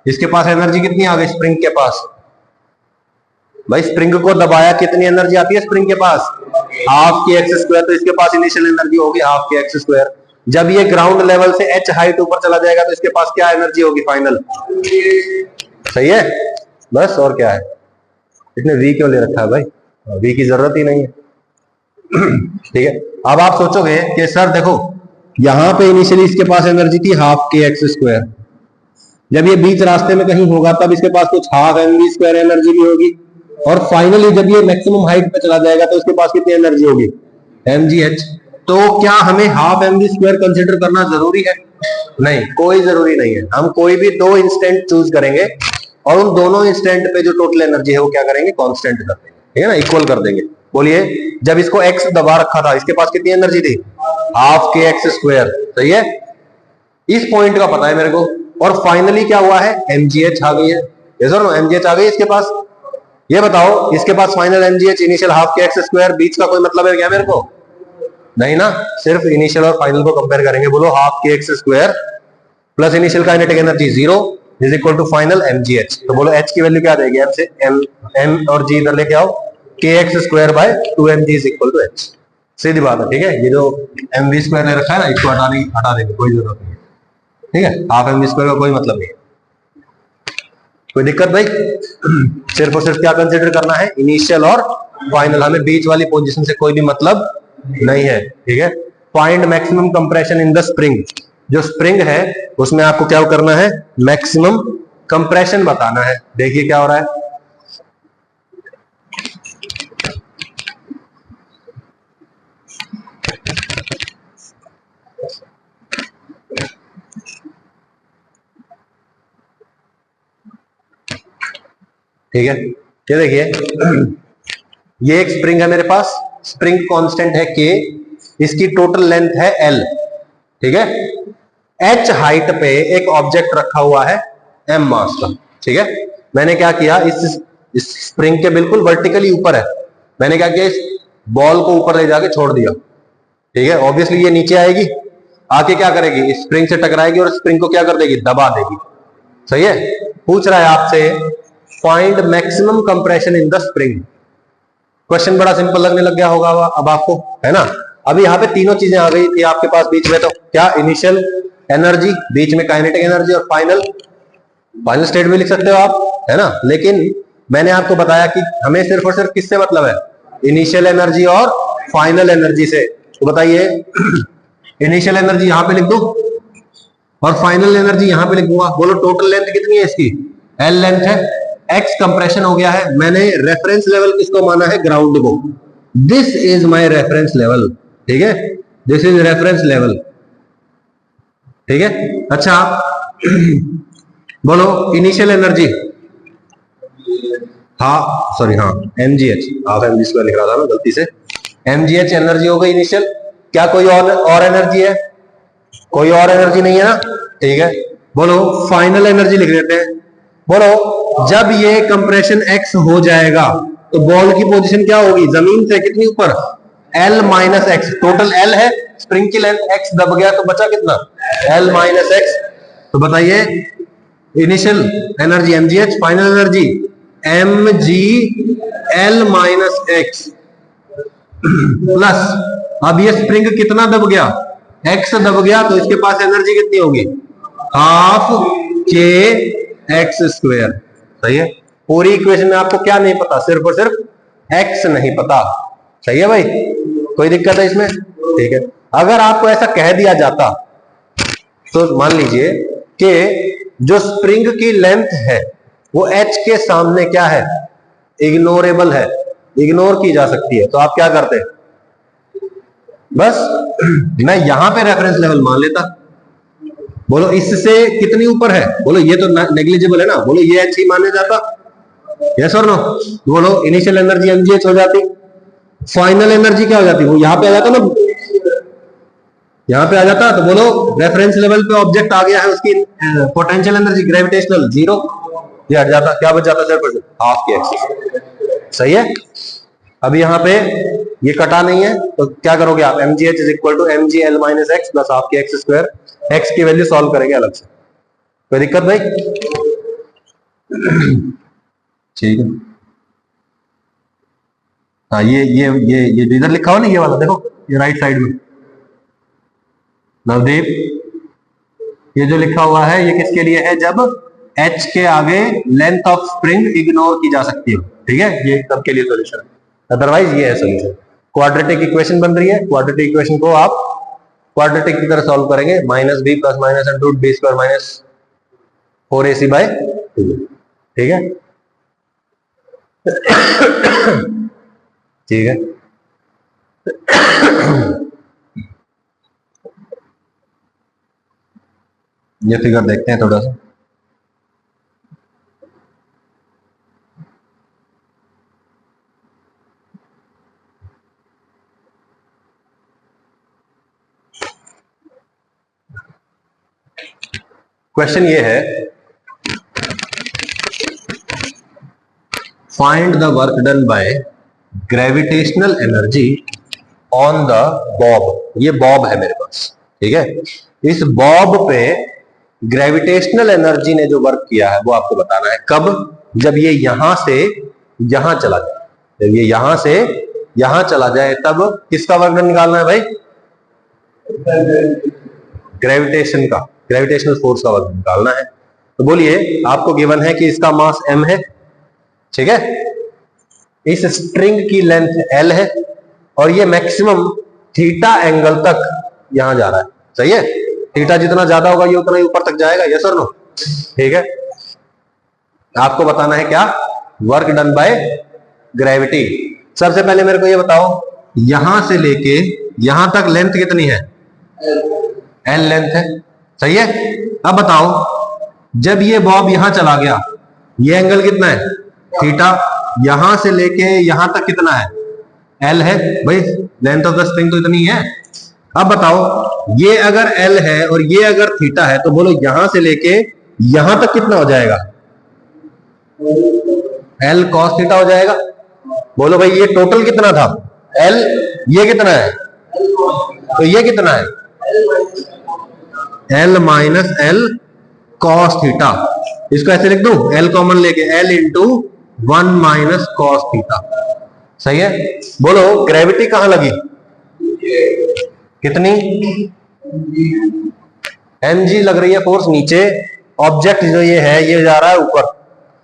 इसके पास एनर्जी कितनी आ गई स्प्रिंग के पास? भाई स्प्रिंग को दबाया, कितनी एनर्जी आती है स्प्रिंग के पास? Half K X square. तो इसके पास इनिशियल एनर्जी होगी हाफ की एक्स स्क्वायर। जब ये ग्राउंड लेवल से एच हाइट ऊपर चला जाएगा तो इसके पास क्या एनर्जी होगी फाइनल? सही है, बस और क्या है। इसने वी क्यों ले रखा है भाई? वी की जरूरत ही नहीं है। ठीक है, अब आप सोचोगे कि सर देखो, यहां पे इनिशियली इसके पास एनर्जी थी हाफ के एक्स स्क्वायर, जब ये बीच रास्ते में कहीं होगा तब इसके पास कुछ half M we square energy भी होगी, और फाइनली जब ये मैक्सिमम हाइट पे चला जाएगा तो इसके पास कितनी एनर्जी होगी? M G H. तो क्या हमें half M we square consider करना जरूरी है? नहीं, कोई जरूरी नहीं है। हम कोई भी दो इंस्टेंट चूज करेंगे और उन दोनों इंस्टेंट पे जो टोटल एनर्जी है वो क्या करेंगे? कांस्टेंट कर देंगे, ठीक है ना, इक्वल कर देंगे। बोलिए, जब इसको एक्स दबा रखा था इसके पास कितनी एनर्जी थी? हाफ के एक्स स्क्वायर, सही है। इस पॉइंट का पता है मेरे को, और फाइनली क्या हुआ है? एमजीएच आ गई है। ये सर एमजीएच आ गई इसके पास। ये बताओ, इसके पास फाइनल एमजीएच इनिशियल हाफ के एक्स स्क्वायर, बीच का कोई मतलब है क्या मेरे को? नहीं ना, सिर्फ इनिशियल और फाइनल को कंपेयर करेंगे। बोलो, हाफ के x square plus initial kinetic energy 0 is equal to final MGH. तो बोलो एच की वैल्यू क्या देगी? एम से एम और जी इधर लेके आओ, के x square by 2mg is equal to h. सीधी बात है, ठीक है। ये जो एम वी स्क्वायर ले रखा है ना, इसको हटा देंगे, कोई जरूरत नहीं है, ठीक है। हाफ एम वी स्क्वायर का कोई मतलब नहीं है। कोई दिक्कत भाई? सिर्फ और सिर्फ क्या कंसिडर करना है? इनिशियल और फाइनल। हमें बीच वाली पोजीशन से कोई भी मतलब नहीं है, ठीक है। Find maximum compression in the spring. जो स्प्रिंग है उसमें आपको क्या करना है? मैक्सिमम कंप्रेशन बताना है। देखिए क्या हो रहा है, ठीक है। ये देखिए, ये एक स्प्रिंग है मेरे पास, स्प्रिंग कांस्टेंट है के, इसकी टोटल लेंथ है एल, ठीक है। एच हाइट पे एक ऑब्जेक्ट रखा हुआ है एम मास का, ठीक है। मैंने क्या किया, इस स्प्रिंग के बिल्कुल वर्टिकली ऊपर है, मैंने क्या किया, इस बॉल को ऊपर ले जाके छोड़ दिया, ठीक है। ऑब्वियसली ये नीचे आएगी, आके क्या करेगी? इस स्प्रिंग से टकराएगी और स्प्रिंग को क्या कर देगी? दबा देगी, सही है। पूछ रहा है आपसे, find maximum compression in the spring. Question बड़ा सिंपल लगने लग गया होगा अब आपको, है ना। अभी यहाँ पे तीनों चीजें आ गई थी आपके पास बीच में, तो क्या? इनिशियल एनर्जी, बीच में काइनेटिक एनर्जी, और फाइनल स्टेट भी लिख सकते हो आप, है ना। लेकिन मैंने आपको बताया कि हमें सिर्फ और सिर्फ किससे मतलब है? इनिशियल एनर्जी और फाइनल एनर्जी से। तो बताइए, इनिशियल एनर्जी यहां पे लिख दो और फाइनल एनर्जी यहां पे लिख दूंगा। बोलो, टोटल लेंथ कितनी है इसकी? एल लेंथ है, एक्स कंप्रेशन हो गया है। मैंने रेफरेंस लेवल किसको माना है? ग्राउंड को। This is my reference level, ठीक है। दिस इज रेफरेंस लेवल, ठीक है। अच्छा बोलो, इनिशियल एनर्जी, हाँ सॉरी, हाँ एमजीएच, हाफ एमजी स्क्वायर लिख रहा था ना गलती से। एमजीएच एनर्जी हो गई इनिशियल। क्या कोई और एनर्जी है? कोई और एनर्जी नहीं है ना, ठीक है। बोलो, फाइनल एनर्जी लिख देते हैं। बोलो, जब ये कंप्रेशन एक्स हो जाएगा तो बॉल की पोजीशन क्या होगी? जमीन से कितनी ऊपर? L minus x. Total L है, स्प्रिंग की लेंथ एक्स, दब गया तो बचा कितना? L minus x. तो बताइए, initial energy mgh, final energy mgl minus X plus, अब ये स्प्रिंग कितना दब गया, x दब गया, तो इसके पास एनर्जी कितनी होगी, हाफ के एक्स स्क्वायर। सही है। पूरी इक्वेशन में आपको क्या नहीं पता, सिर्फ और सिर्फ x नहीं पता। सही है भाई, कोई दिक्कत है इसमें? ठीक है। अगर आपको ऐसा कह दिया जाता तो मान लीजिए कि जो स्प्रिंग की लेंथ है वो h के सामने क्या है, इग्नोरेबल है, इग्नोर की जा सकती है, तो आप क्या करते, बस मैं यहां पे रेफरेंस लेवल मान लेता। बोलो इससे कितनी ऊपर है, बोलो ये तो नेग्लिजिबल है ना, बोलो ये h ही माने जाता, यस और नो? बोलो इनिशियल एनर्जी mgh हो जाती, फाइनल एनर्जी क्या हो जाती, वो यहां पे आ जाता ना, यहां पे आ जाता, तो बोलो रेफरेंस लेवल पे ऑब्जेक्ट आ गया है, उसकी पोटेंशियल एनर्जी ग्रेविटेशनल जीरो, ये हट जाता, क्या बच जाता सिर्फ हाफ की एक्सिस। सही है। अब यहाँ पे ये कटा नहीं है तो क्या करोगे आप, mgh is equal to mgl minus X plus half K X square, X की वैल्यू सॉल्व करेंगे अलग से, कोई दिक्कत भाई? ठीक है। हाँ ये इधर लिखा हो ना, ये वाला देखो, ये राइट साइड में नवदीप, ये जो लिखा हुआ है ये किसके लिए है, जब h के आगे लेंथ ऑफ स्प्रिंग इग्नोर की जा सकती हो। ठीक है, ये सबके लिए सॉल्यूशन है, अदरवाइज ये है सॉल्यूशन। क्वाड्रेटिक इक्वेशन बन रही है, क्वाड्रेटिक इक्वेशन को आप क्वाड्रेटिक की तरह सॉल्व करेंगे, minus B plus minus under root B square minus 4ac by 2। ठीक है। ठीक है। ये फिगर देखते हैं थोड़ा सा। क्वेश्चन ये है, find the work done by gravitational energy on the Bob. ये बॉब है मेरे पास, ठीक है। इस बॉब पे ग्रेविटेशनल एनर्जी ने जो वर्क किया है वो आपको बताना है। कब? जब ये यहां से यहां चला जाए, जब ये यहां से यहां चला जाए तब किसका वर्क डन निकालना है भाई? ग्रेविटेशन का, ग्रेविटेशनल फोर्स का वर्क निकालना है। तो बोलिए, आपको गिवन है कि इसका मास m है, ठीक है, इस स्ट्रिंग की लेंथ l है और ये मैक्सिमम थीटा एंगल तक यहां जा रहा है। सही है। थीटा जितना ज्यादा होगा ये उतना ही ऊपर तक जाएगा, यस और नो? ठीक है। आपको बताना है क्या? Work done by gravity. सबसे पहले मेरे को ये बताओ, यहां से लेके यहां तक लेंथ कितनी है? l लेंथ है। सही है। अब बताओ, जब ये बॉब यहां चला गया, ये एंगल कितना है? थीटा। यहां से लेके यहां तक कितना है? l है भाई, लेंथ ऑफ द स्प्रिंग तो इतनी है। अब बताओ, ये अगर l है और ये अगर थीटा है, तो बोलो यहां से लेके यहां तक कितना हो जाएगा? l cos थीटा हो जाएगा। बोलो भाई, ये टोटल कितना था? l। ये कितना है? तो ये कितना है? l minus l cos theta. इसको ऐसे लिख दूं, l कॉमन लेके, l into 1 minus cos theta. सही है। बोलो ग्रेविटी कहां लगी? कितनी? mg लग रही है फोर्स नीचे, ऑब्जेक्ट जो ये है ये जा रहा है ऊपर।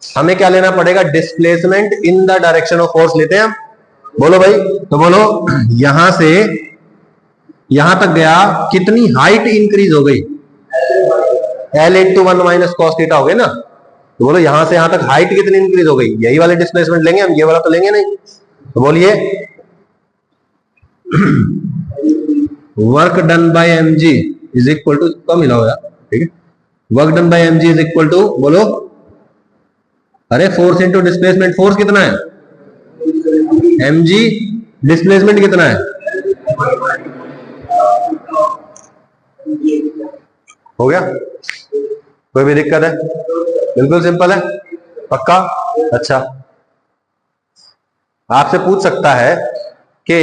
हमें क्या लेना पड़ेगा? Displacement in the direction of force लेते हैं हम। बोलो भाई, तो बोलो यहां से यहां तक गया, कितनी हाइट इंक्रीज हो गई? l into 1 minus cos theta हो गई ना। तो बोलो यहां से यहां तक हाइट कितनी इंक्रीज हो गई? यही वाले डिस्प्लेसमेंट लेंगे हम, ये वाला तो लेंगे नहीं। तो बोलिए, work done by mg is equal to, कम मिला हो यार, ठीक है, work done by mg is equal to, बोलो, अरे फोर्स इंटू डिस्प्लेसमेंट। फोर्स कितना है? mg। डिस्प्लेसमेंट कितना है? हो गया? कोई भी दिक्कत है? बिल्कुल सिंपल है, पक्का? अच्छा, आपसे पूछ सकता है कि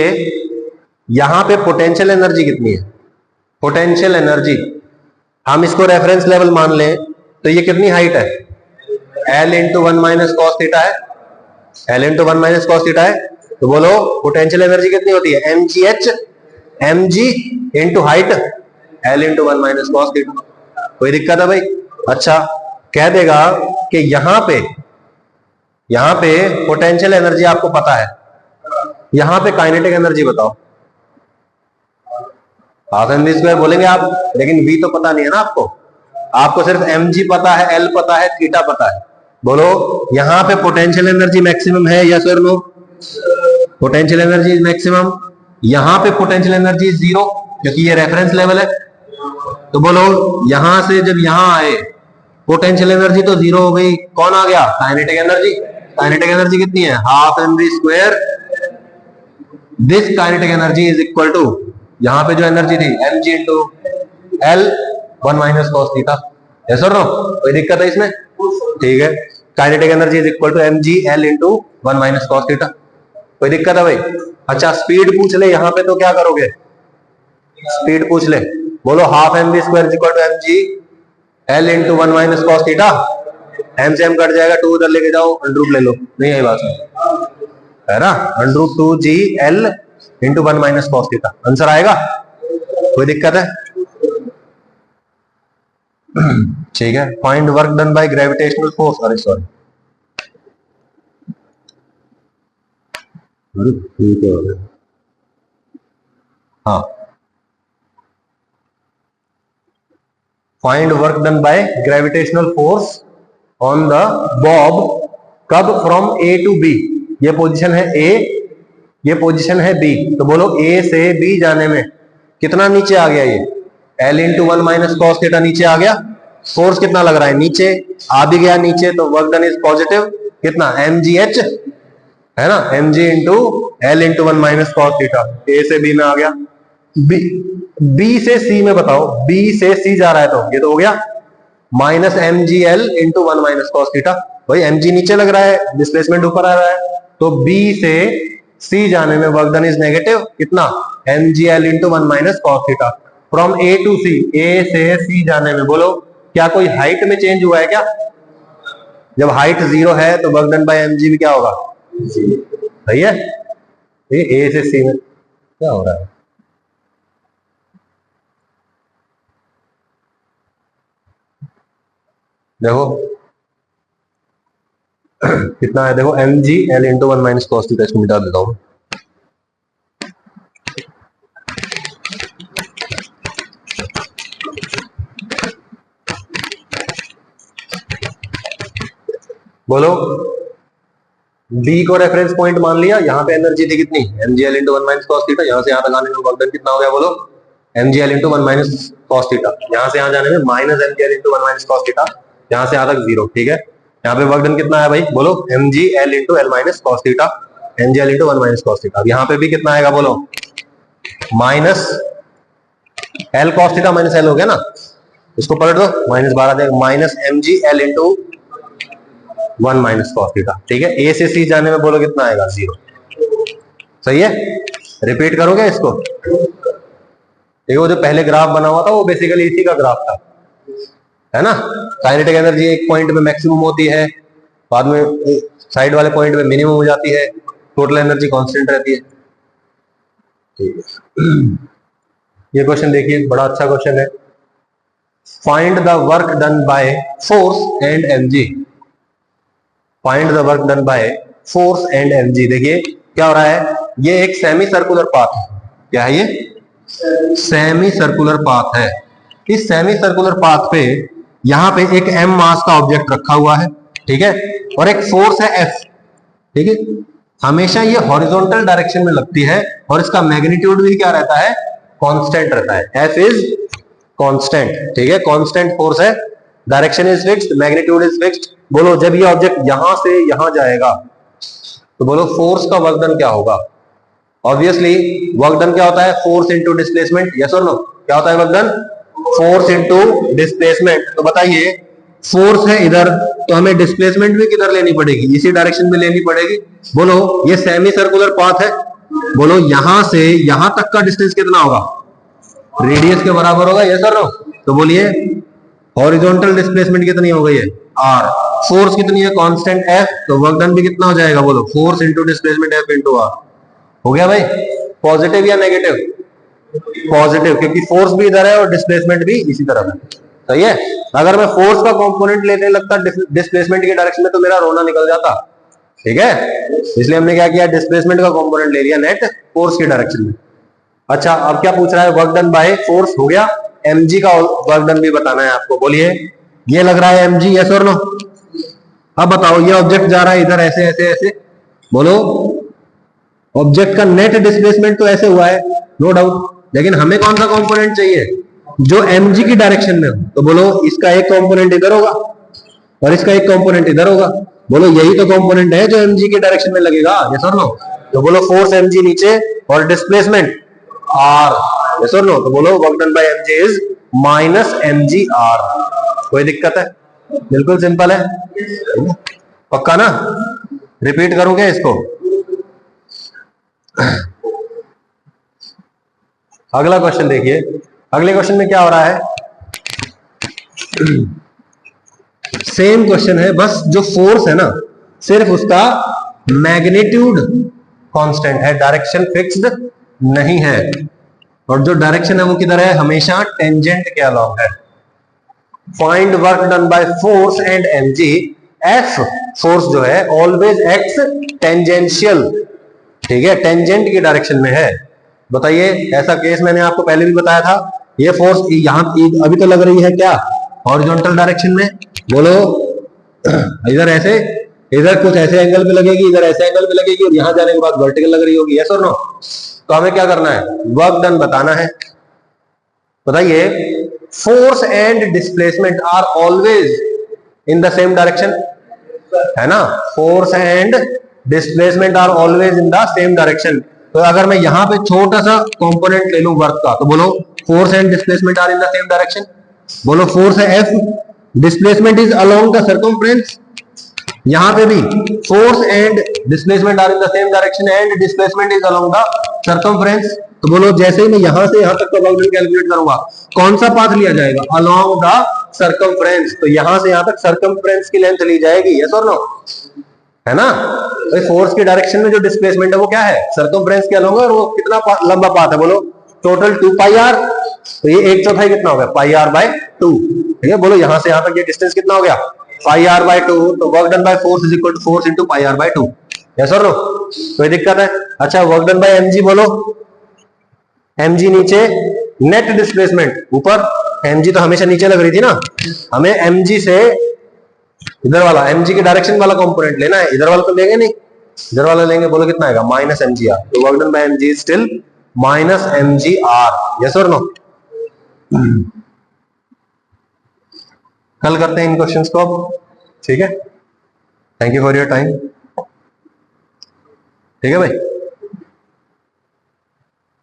यहां पे पोटेंशियल एनर्जी कितनी है? पोटेंशियल एनर्जी हम इसको रेफरेंस लेवल मान लें तो ये कितनी हाइट है? L into 1 minus cos theta है। L into 1 minus cos theta है। तो बोलो पोटेंशियल एनर्जी कितनी होती है? mg into height L into 1 minus cos theta. कोई दिक्कत है भाई? अच्छा, कह देगा कि यहां पे पोटेंशियल एनर्जी आपको पता है, यहां पे काइनेटिक एनर्जी बताओ। हाफ एम वी स्क्वायर बोलेंगे आप, लेकिन v तो पता नहीं है ना आपको। आपको सिर्फ mg पता है, L पता है, थीटा पता है। बोलो यहां पे पोटेंशियल एनर्जी मैक्सिमम है, यस और no? Potential energy is maximum. यहां पे पोटेंशियल एनर्जी जीरो, क्योंकि ये रेफरेंस लेवल है। तो बोलो यहां से जब यहां आए पोटेंशियल एनर्जी तो जीरो हो गई, कौन आ गया? Kinetic energy. काइनेटिक एनर्जी कितनी है? Half M we square. This kinetic energy is equal to, यहां पे जो एनर्जी थी mg into L 1 minus cos theta. Yes और नो? कोई दिक्कत है इसमें? ठीक है, kinetic energy is equal to mg L into 1 minus cos theta. कोई दिक्कत है भाई? अच्छा, स्पीड पूछ ले यहां पे तो क्या करोगे? स्पीड पूछ ले, बोलो half M we square is equal to mg L into 1 minus cos theta. M से एम कट जाएगा, 2 उधर लेके जाओ, अंडर रूट ले लो, नहीं आई बात है ना? Under root 2g L into 1 minus cos theta answer आएगा। कोई दिक्कत है? ठीक है, find work done by gravitational force. अरे सॉरी, ठीक है, हाँ, find work done by gravitational force on the bob कब फ्रॉम ए टू बी। ये पोजीशन है ए, ये पोजीशन है बी। तो बोलो ए से बी जाने में कितना नीचे आ गया? ये L into 1 minus cos theta नीचे आ गया। फोर्स कितना लग रहा है? नीचे आ भी गया नीचे, तो वर्क डन इज पॉजिटिव। कितना? mgh है ना, mg into L into 1 minus cos theta. A से बी में आ गया। बी से सी में बताओ, बी से सी जा रहा है तो ये तो हो गया minus mgl into 1 minus cos theta. भाई mg नीचे लग रहा है, डिस्प्लेसमेंट ऊपर आ रहा है, तो b से c जाने में वर्क डन इज नेगेटिव। कितना? mgl into 1 minus cos theta. From a to c, a से c जाने में बोलो क्या कोई हाइट में चेंज हुआ है क्या? जब हाइट जीरो है तो वर्क डन बाय mg भी क्या होगा? सही है। ये a से c में क्या हो रहा है? देखो कितना है, देखो mg L into 1 minus cos theta. इसको मिटा देता हूं। बोलो B को रेफरेंस पॉइंट मान लिया, यहां पे एनर्जी थी कितनी? mgl into 1 minus cos theta. यहां से यहां तक आने में वर्क डन कितना हो गया? बोलो mgl into 1 minus cos theta. यहां से यहां जाने में minus mgl into 1 minus cos theta. यहां से यहां तक जीरो। ठीक है, यहाँ पे वर्क डन कितना है भाई? बोलो mgl into L minus cos theta. mgl into 1 minus cos theta. यहाँ पे भी कितना आएगा? बोलो minus L cos theta minus L हो गया ना, इसको पलट दो, माइनस 12 देगा, minus mgl into 1 minus cos theta. ठीक है, ए से सी जाने में बोलो कितना आएगा? जीरो। सही है, रिपीट करोगे इसको? देखो जो पहले ग्राफ बना हुआ था वो बेसिकली इसी का ग्राफ था, है ना? काइनेटिक एनर्जी एक पॉइंट पे मैक्सिमम होती है, बाद में साइड वाले पॉइंट पे मिनिमम हो जाती है, टोटल एनर्जी कांस्टेंट रहती है। ठीक है, ये क्वेश्चन देखिए, बड़ा अच्छा क्वेश्चन है। Find the work done by force and mg। Find the work done by force and mg। देखिए क्या हो रहा है, ये एक सेमी सर्कुलर पाथ है। क्या है ये? सेमी सर्कुलर पाथ है। इस सेमी सर्कुलर पाथ पे यहां पे एक m मास का ऑब्जेक्ट रखा हुआ है, ठीक है, और एक फोर्स है F। ठीक है, हमेशा ये हॉरिजॉन्टल डायरेक्शन में लगती है और इसका मैग्नीट्यूड भी क्या रहता है? कांस्टेंट रहता है। F is constant. ठीक है, कांस्टेंट फोर्स है, direction is fixed, magnitude is fixed. बोलो जब ये ऑब्जेक्ट यहां से यहां जाएगा तो बोलो फोर्स का वर्क डन क्या होगा? ऑब्वियसली वर्क डन क्या होता है? Force into displacement. यस और नो? क्या होता है work done? Force into displacement. तो बताइए फोर्स है इधर, तो हमें डिस्प्लेसमेंट भी किधर लेनी पड़ेगी? इसी डायरेक्शन में लेनी पड़ेगी। बोलो ये सेमी सर्कुलर पाथ है, बोलो यहां से यहां तक का डिस्टेंस कितना होगा? रेडियस के बराबर होगा। यस और नो? तो बोलिए हॉरिजॉन्टल डिस्प्लेसमेंट कितनी हो गई है आर, फोर्स कितनी है कांस्टेंट एफ, तो वर्क डन भी कितना हो जाएगा बोलो, force into displacement F into R. हो गया भाई, पॉजिटिव या नेगेटिव, पॉजिटिव, क्योंकि फोर्स भी इधर है और डिस्प्लेसमेंट भी इसी तरफ है, सही है। अगर मैं फोर्स का कंपोनेंट लेने लगता डिस्प्लेसमेंट की डायरेक्शन में तो मेरा रोना निकल जाता, ठीक है, इसलिए हमने क्या किया, डिस्प्लेसमेंट का कंपोनेंट ले लिया नेट फोर्स की डायरेक्शन में। अच्छा अब क्या पूछ रहा है, वर्क डन बाय फोर्स हो गया, mg का वर्क डन भी बताना है आपको, बोलिए ये लग रहा है mg, यस और नो। अब बताओ ये ऑब्जेक्ट जा रहा है इधर ऐसे ऐसे ऐसे, बोलो ऑब्जेक्ट का नेट डिस्प्लेसमेंट तो ऐसे हुआ है नो डाउट, लेकिन हमें कौन सा कंपोनेंट चाहिए जो mg की डायरेक्शन में हो, तो बोलो इसका एक कंपोनेंट इधर होगा और इसका एक कंपोनेंट इधर होगा, बोलो यही तो कंपोनेंट है जो mg की डायरेक्शन में लगेगा, यस और नो। तो बोलो फोर्स mg नीचे और डिस्प्लेसमेंट r, यस और नो, तो बोलो work done by mg is minus mg r। कोई दिक्कत है, बिल्कुल सिंपल है, पक्का ना, रिपीट करूं क्या इसको। अगला क्वेश्चन देखिए, अगले क्वेश्चन में क्या हो रहा है, सेम क्वेश्चन है, बस जो फोर्स है ना सिर्फ उसका मैग्नीट्यूड कांस्टेंट है, डायरेक्शन फिक्स्ड नहीं है, और जो डायरेक्शन है वो किधर है, हमेशा टेंजेंट के अलोंग है। Find work done by force and mg, f force जो है ऑलवेज एक्स टेंजेंशियल, ठीक है, टेंजेंट की डायरेक्शन में है। बताइए, ऐसा केस मैंने आपको पहले भी बताया था, ये फोर्स यहां अभी तो लग रही है क्या, हॉरिजॉन्टल डायरेक्शन में, बोलो इधर ऐसे, इधर कुछ ऐसे एंगल पे लगेगी, इधर ऐसे एंगल पे लगेगी, और यहां जाने के बाद वर्टिकल लग रही होगी, यस और नो। तो हमें क्या करना है, वर्क डन बताना है। बताइए, force and displacement are always in the same direction, है ना, force and displacement are always in the same direction. तो अगर मैं यहां पे छोटा सा कंपोनेंट ले लूं वर्क का, तो बोलो force and displacement are in the same direction, बोलो फोर्स है F, displacement is along the circumference, यहां पे भी force and displacement are in the same direction and displacement is along the circumference. तो बोलो जैसे ही मैं यहां से यहां तक का वर्क डन कैलकुलेट करूंगा, कौन सा पाथ लिया जाएगा, अलोंग द सर्कमफ्रेंस, तो यहां से यहां तक सर्कमफ्रेंस की लेंथ ली जाएगी, यस और नो, है ना। तो फोर्स की डायरेक्शन में जो डिस्प्लेसमेंट है वो क्या है, सर्कमफ्रेंस के अलोंग, और वो कितना लंबा पाथ है, बोलो टोटल 2 पाई आर, तो ये 1/4 कितना हो गया, पाई आर बाय 2, ठीक है, बोलो यहां से यहां तक ये डिस्टेंस कितना हो गया, पाई आर बाय 2, तो work done by force is equal to force into pi R by 2, yes और नो। कोई दिक्कत है। अच्छा वर्क डन बाय mg, बोलो mg नीचे, नेट डिस्प्लेसमेंट ऊपर, mg तो हमेशा नीचे लग रही थी ना, हमें mg से इधर वाला mg की डायरेक्शन वाला कंपोनेंट लेना है, इधर वाला तो लेंगे नहीं, इधर वाला लेंगे, बोलो कितना आएगा, माइनस mg r, तो work done by mg is still minus mg r, yes और नो। कल करते हैं इन क्वेश्चंस को अब, ठीक है, thank you for your time, ठीक है भाई।